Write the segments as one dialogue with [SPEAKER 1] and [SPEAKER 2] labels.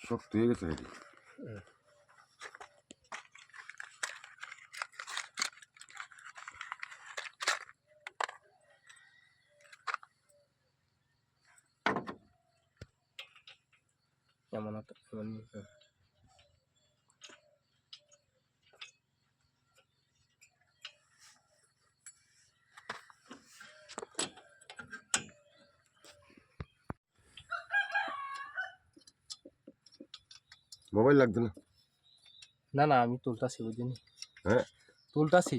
[SPEAKER 1] শক্ত হয়ে গেছে নাকি?
[SPEAKER 2] এমন এমন
[SPEAKER 1] মোবাইল লাগবে না?
[SPEAKER 2] না না আমি তুলতাছি বুঝিনি,
[SPEAKER 1] হ্যাঁ
[SPEAKER 2] তুলতাছি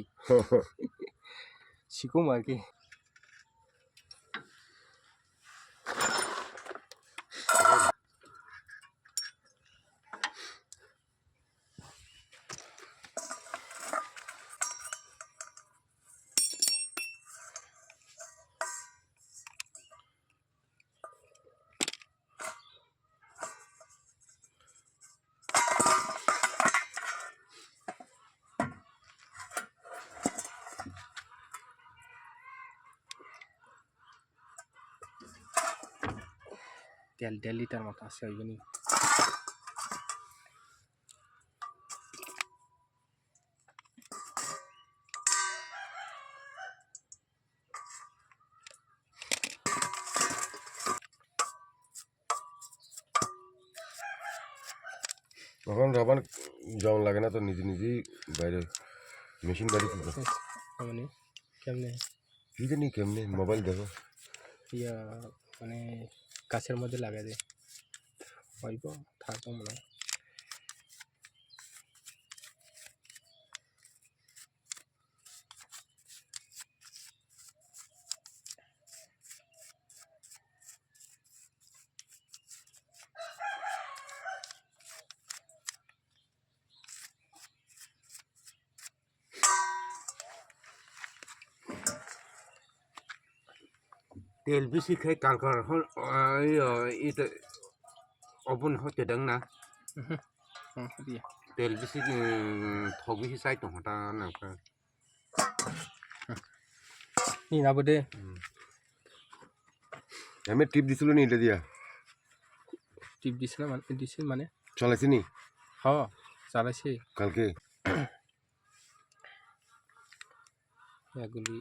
[SPEAKER 2] শিখুম আর কি। তেল 1.5 লিটার মতো আছে ওই জন্যই।
[SPEAKER 1] তখন রাবার যাওয়ান লাগে না তো, নিজে নিজেই বাইরে মেশিন বাড়ি তুলতো।
[SPEAKER 2] মানে কেমনে
[SPEAKER 1] কি জানি কেমনে, মোবাইল দেখো।
[SPEAKER 2] ইয়া মানে গাছের মধ্যে লাগাই দেয় অল্প থাকবো মনে হয়।
[SPEAKER 3] তেল বেশি খাই কালকার এটা অবন হতে দাং না
[SPEAKER 2] দিয়ে
[SPEAKER 3] তেল বেশি থক বেশি চাই তো হতা নাকা
[SPEAKER 2] নি না বদে
[SPEAKER 1] আমি টিপ দিছিল নি এটা দিয়া?
[SPEAKER 2] টিপ দিছিল মানে
[SPEAKER 1] চলাইছি নি
[SPEAKER 2] হ চালাইছি
[SPEAKER 1] কালকে?
[SPEAKER 2] এগুলি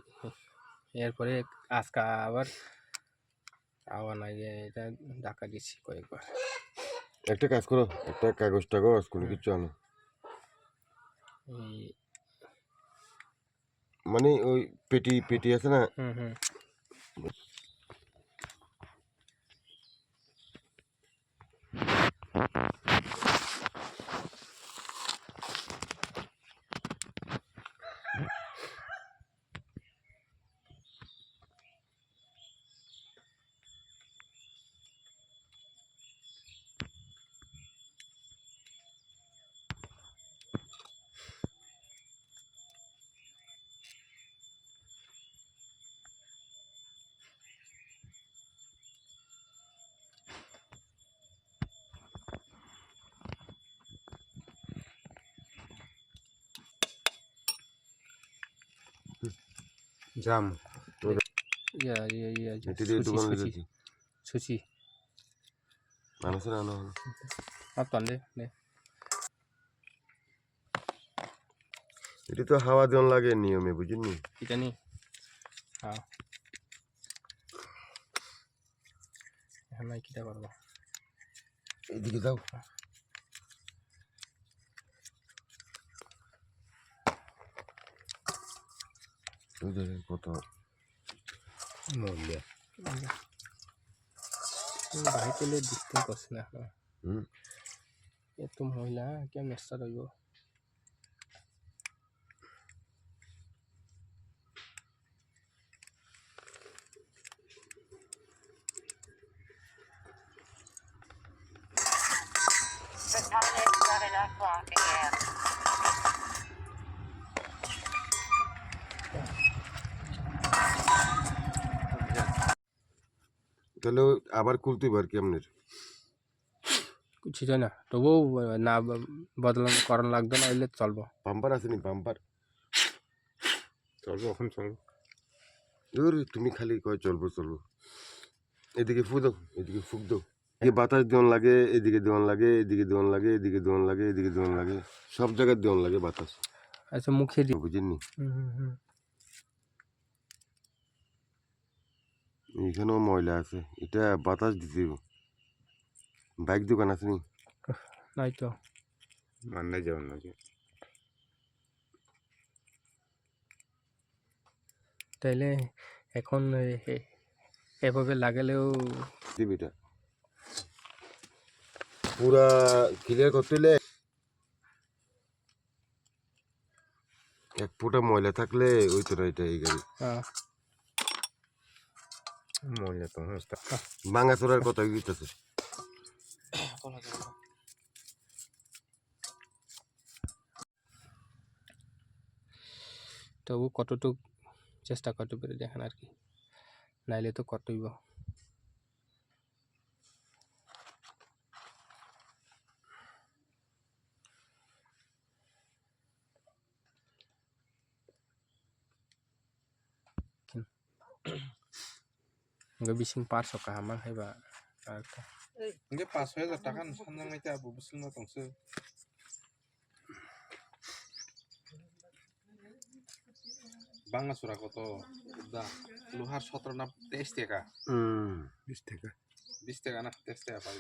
[SPEAKER 2] এরপরে আজকে আবার আওয়া নাই, এটা ধাক্কা দিচ্ছি কয়েকবার।
[SPEAKER 1] একটা কাজ করো, একটা কাগজ টাগজ কোনো কিছু আনো,
[SPEAKER 2] এই
[SPEAKER 1] মানে ওই পেটি পেটি আছে না।
[SPEAKER 2] হুম
[SPEAKER 3] জাম
[SPEAKER 2] ইয়া
[SPEAKER 1] এটি দিয়ে দোকান লেগেছি
[SPEAKER 2] সুচি
[SPEAKER 1] মানুষের আনো হলো।
[SPEAKER 2] আর তাহলে নে
[SPEAKER 1] এটি তো হাওয়া দেওয়ান লাগে নিয়মে, বুঝিনি?
[SPEAKER 2] এটা নি হ্যাঁ এখন নাই কিটা করবো।
[SPEAKER 1] এদিকে দাও। কত
[SPEAKER 3] মূল্য
[SPEAKER 2] ভাই পেলে দিতে করছে না
[SPEAKER 1] হুম
[SPEAKER 2] এত মহিলা কেমন নেস্তা রইব।
[SPEAKER 4] The pilot's got enough blocking in.
[SPEAKER 1] তাহলে আবার খুলতে পার কেমনের?
[SPEAKER 2] ছিল না তবুও না বদলান করান লাগতো না, এলে চলবো।
[SPEAKER 1] পাম্পার আছে নি? পাম্পার
[SPEAKER 3] চলবো এখন চলবো।
[SPEAKER 1] তুমি খালি কয় চলবো চলবো। এদিকে ফু দাও, এদিকে ফুক দাও। এই বাতাস দেওয়ান লাগে, এদিকে দেওয়ান লাগে, এদিকে দেওয়ান লাগে, এদিকে দেওয়ান লাগে, এদিকে দেওয়ান লাগে, সব জায়গায় দেওয়ান লাগে বাতাস,
[SPEAKER 2] আচ্ছা মুখে দি
[SPEAKER 1] বুঝেননি?
[SPEAKER 2] হুম।
[SPEAKER 1] এখানেও ময়লা আছে, এটা বাতাস দিতে হইব। বাইক দোকান আছে নি?
[SPEAKER 2] নাই তো
[SPEAKER 3] মান্না যাওয়ার নাকি
[SPEAKER 2] তাইলে এখন এভাবে লাগালেও
[SPEAKER 1] দিবি এটা পুরা ক্লিয়ার করতে হলে এক ফুটা ময়লা থাকলে ওই তো এটা এই গাড়ি
[SPEAKER 3] ময়লা তো হস্তা
[SPEAKER 1] ভাঙা চোরার কথা দিতেছে।
[SPEAKER 2] তবু কতটুক চেষ্টা করতে পেরে দেখেন আর কি, নাইলে তো কতইব। বিশিং 500 কাহামান হাইবা একটা
[SPEAKER 5] 이게 5,000 টাকা 산정할 때 무슨 뭐 동서 বাংলা কত দা লোহার 17 না 23 টাকা
[SPEAKER 3] 20 টাকা
[SPEAKER 5] 20 টাকা না 23 টাকা পাই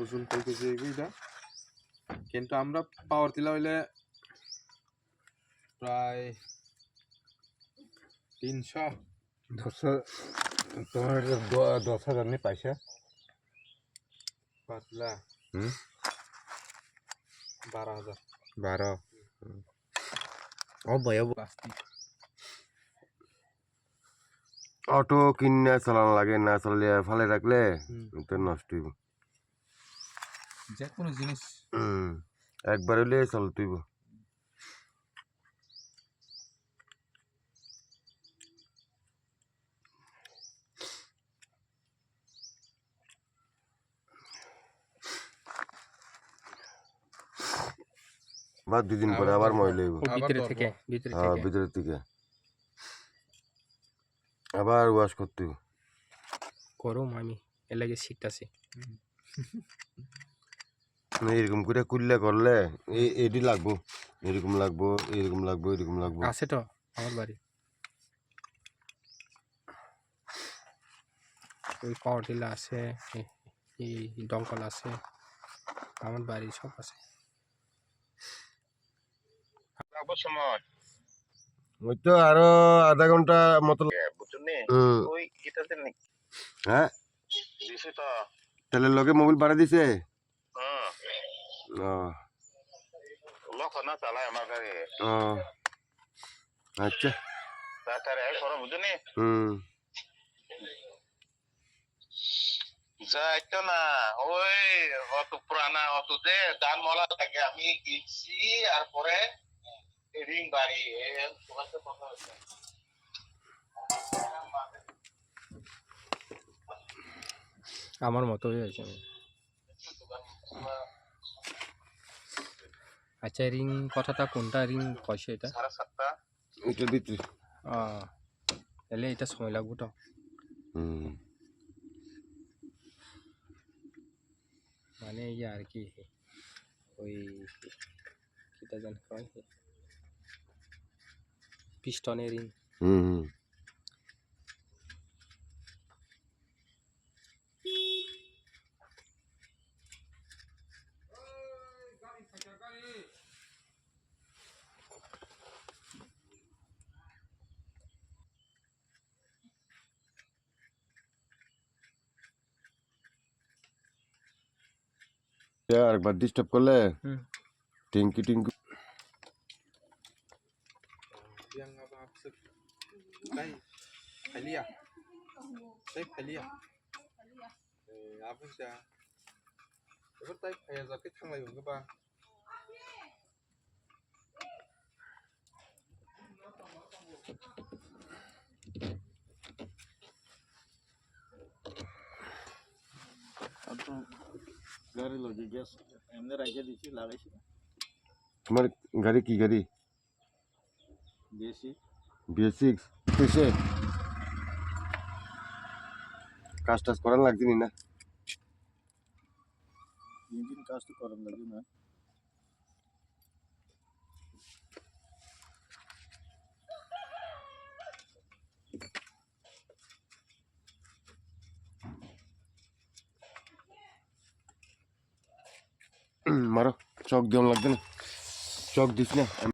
[SPEAKER 5] ওজন কই কেজি এইটা কিন্তু আমরা পাওয়ার দিলা হইলে প্রায় 300
[SPEAKER 3] তোমার 10,000 নি পয়সা
[SPEAKER 5] পাতলা 12,000
[SPEAKER 3] 12 ও ভয়
[SPEAKER 1] অটো কিনে চালানো লাগে, না চালিয়ে ফালে রাখলে তো নষ্ট হইব।
[SPEAKER 5] যে কোনো জিনিস
[SPEAKER 1] একবার হইলে চালতে হইব। বা 2 দিন পরে আবার ময়লা হইব।
[SPEAKER 2] ভিতরে থেকে
[SPEAKER 1] হ্যাঁ ভিতরের থেকে আবার ওয়াশ করতে হইব।
[SPEAKER 2] করম আমি এর লাগে শিখতাছি।
[SPEAKER 1] এরকম করে কুল্লা করলে এটি লাগবো, এরকম লাগবো, এরকম লাগবো, এরকম লাগবো।
[SPEAKER 2] আছে তো আমার বাড়ি ওই পাওয়ার টিলা আছে, এই দমকল আছে, আমার বাড়ি সব আছে।
[SPEAKER 1] ওই তো আরো আধা ঘন্টা মতো। হ্যাঁ তাহলে লগে মোবাইল ভাড়া দিছে। আচ্ছা
[SPEAKER 6] যাইতো না ওই অত পুরানা অততে দান মলা থাকে আমি গেছি আর পরে রিং বাড়ি তোমার সাথে কথা হচ্ছে
[SPEAKER 2] আমার মতো হয়ে আছে। আচ্ছা রিং কথাটা কোনটা রিং কয়ছে এটা?
[SPEAKER 6] 7:30
[SPEAKER 1] ওইটা দিতে
[SPEAKER 2] তাহলে এটা সময় লাগবো তো। মানে ইয়ে আর কি ওই কিটা জানি কয় পিস্টনের রিং।
[SPEAKER 1] আরেকবার ডিস্টার্ব করলে টিঙ্কি টিঙ্কি
[SPEAKER 5] yang apa maksud đây Phalia đây Phalia apa sih itu tay kayak zakit thang này của ba
[SPEAKER 7] গাড়ি লগে গ্যাস এমনি রাখে দিছি লাগাইছি।
[SPEAKER 1] তোমার গাড়ি কি গাড়ি?
[SPEAKER 7] বেশি
[SPEAKER 1] B6 কিসে কাজ টাজ করার লাগছে না
[SPEAKER 7] ইঞ্জিন কাজ তো করার লাগে না
[SPEAKER 1] মারো চক দেওয়া লাগবে না চক দিস না